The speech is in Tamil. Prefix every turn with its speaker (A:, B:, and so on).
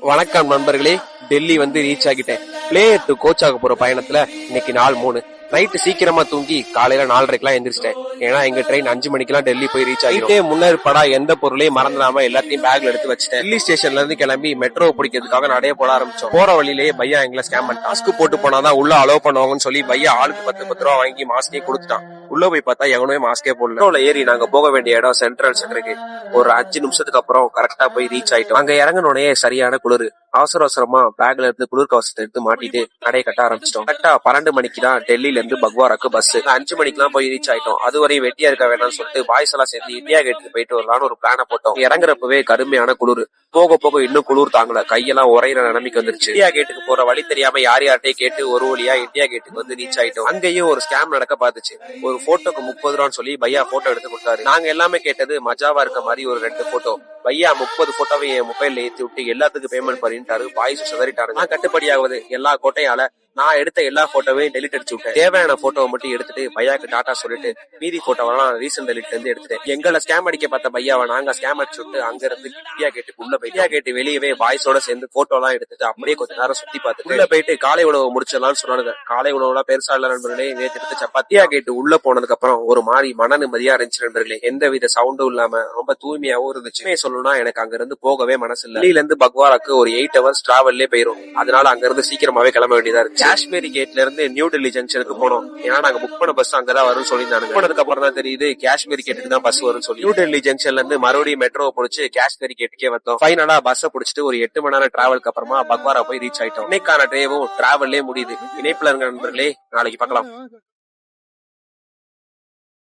A: வணக்கம் நண்பர்களே. டெல்லி வந்து ரீச் ஆகிட்டேன். பிளே டு கோச் ஆக போற பயணத்துல இன்னைக்கு நாள் 3. நைட்டு சீக்கிரமா தூங்கி காலையில 4:30 எந்திரிச்சிட்டேன். ஏன்னா எங்க ட்ரெயின் 5 மணிக்கெல்லாம் டெல்லி போய் ரீச் ஆகிட்டே முன்னேற்படா எந்த பொருளையும் மறந்துடாம எல்லாத்தையும் பேக்ல எடுத்து வச்சுட்டேன். டெல்லி ஸ்டேஷன்ல இருந்து கிளம்பி மெட்ரோ பிடிக்கிறதுக்காக நடைய போட ஆரம்பிச்சோம். போற வழியிலேயே பையா எங்களை ஸ்கேம் பண்ணி டாஸ்க் போட்டு போனாதான் உள்ள அலோவ் பண்ணுவாங்கன்னு சொல்லி பையா ஆளுக்கு 10 ரூபா வாங்கி மாஸ்கே கொடுத்துட்டான். உள்ள போய் பார்த்தா எவனுமே மாஸ்கே போடல. மெட்ரோல ஏறி நாங்க போக வேண்டிய இடம் சென்ட்ரல் சென்டருக்கு ஒரு 5 நிமிஷத்துக்கு அப்புறம் கரெக்டா போய் ரீச் ஆயிட்டோம். அங்க இறங்கினோடனே சரியான குளிர். அவசரமா பேக்ல இருந்து குளிர் கவசத்தை எடுத்து மாட்டிட்டு நடைய கட்ட ஆரம்பிச்சிட்டோம். கரெக்டா 12 மணிக்கு தான் டெல்லியில இருந்து பக்வாராக்கு பஸ். 5 மணிக்கெல்லாம் போய் ரீச் ஆயிட்டோம். அதுவரை வெட்டியா இருக்க வேணாம்னு சொல்லிட்டு பாய்ஸ் எல்லாம் சேர்ந்து இந்தியா கேட்டுக்கு போயிட்டு வரலாம்னு ஒரு பிளான போட்டோம். இறங்குறப்பவே கடுமையான குளிர். போக போக இன்னும் குளிர் தாங்கல. கையெல்லாம் உரையிற நிலைமைக்கு வந்துருச்சு. இந்தியா கேட்டுக்கு போற வழி தெரியாம யார்கிட்டயும் கேட்டு ஒரு வழியா இந்தியா கேட்டுக்கு வந்து ரீச் ஆயிட்டோம். அங்கேயும் ஒரு ஸ்கேம் நடக்க பாத்துச்சு. ஒரு போட்டோக்கு 30 ரூபான்னு சொல்லி பையா போட்டோ எடுத்து கொடுத்தாரு. நாங்க எல்லாமே கேட்டது மஜாவா இருக்க மாதிரி ஒரு 2 போட்டோ. பையா 30 போட்டோவை என் மொபைல்ல ஏத்தி விட்டு எல்லாத்துக்கும் பேமெண்ட் பண்ணிட்டாரு. பாய்ஸ் சிதறிட்டாரு. நான் கட்டுப்படியாவது எல்லா கோட்டையால நான் எடுத்த எல்லா போட்டோவையும் டெலிட் அடிச்சு விட்டேன். தேவையான போட்டோவை மட்டும் எடுத்துட்டு பையாக்கு டாட்டா சொல்லிட்டு மீதி போட்டோவெல்லாம் ரீசன்ட் டெலிட் இருந்து எடுத்துட்டேன். எங்களை ஸ்கேம் அடிக்க பார்த்த பையாவை நாங்க ஸ்கேம் அடிச்சு விட்டு அங்க இருந்து இந்தியா கேட்டுக்கு உள்ள போய் இந்தியா கேட்டு வெளியவே பாய்ஸோட சேர்ந்து போட்டோ எல்லாம் எடுத்துட்டு அப்படியே கொஞ்ச நேரம் சுத்தி பார்த்துட்டு உள்ள போயிட்டு காலை உணவு முடிச்சிடலாம்னு சொன்னாங்க. காலை உணவு எல்லாம் பெருசா இல்ல நண்பர்களே. நேற்று எடுத்து சப்பாத்தியா கேட்டு உள்ள போனதுக்கு அப்புறம் ஒரு மாதிரி மன நிம்மதியா இருந்துச்சு நண்பர்களே. எந்த வித சவுண்டும் இல்லாம ரொம்ப தூய்மையாவும் இருந்துச்சு. சொல்லணும்னா எனக்கு அங்க இருந்து போகவே மனசு இல்ல. டெல்லியில இருந்து பக்வாராக்கு ஒரு 8 ஹவர்ஸ் டிராவல்லே போயிரும். அதனால அங்க இருந்து சீக்கிரமாவே கிளம்ப வேண்டியதா இருக்கு. காஷ்மீரி கேட்ல இருந்து நியூ டெல்லி ஜங்ஷனுக்கு போனோம். ஏன்னா நாங்க புக் பண்ண பஸ் அங்கதான் வரும்னு சொல்லியிருந்தாங்க. போனதுக்கு அப்புறம் தான் தெரியுது காஷ்மீரி கேட்டுக்கு தான் பஸ் வரும்னு சொல்லி நியூ டெல்லி ஜங்ஷன்ல இருந்து மறுபடியும் மெட்ரோ பிடிச்சு காஷ்மீரி கேட்டுக்கே வந்தோம். ஃபைனலா பஸ் பிடிச்சிட்டு ஒரு 8 மணி நேரம் டிராவலுக்கு அப்புறமா பக்வாரா போய் ரீச் ஆயிட்டோம். இன்னைக்கான டிரைவும் டிராவல்லே முடியுது. இணைப்புல இருங்க நண்பர்களே. நாளைக்கு பார்க்கலாம்.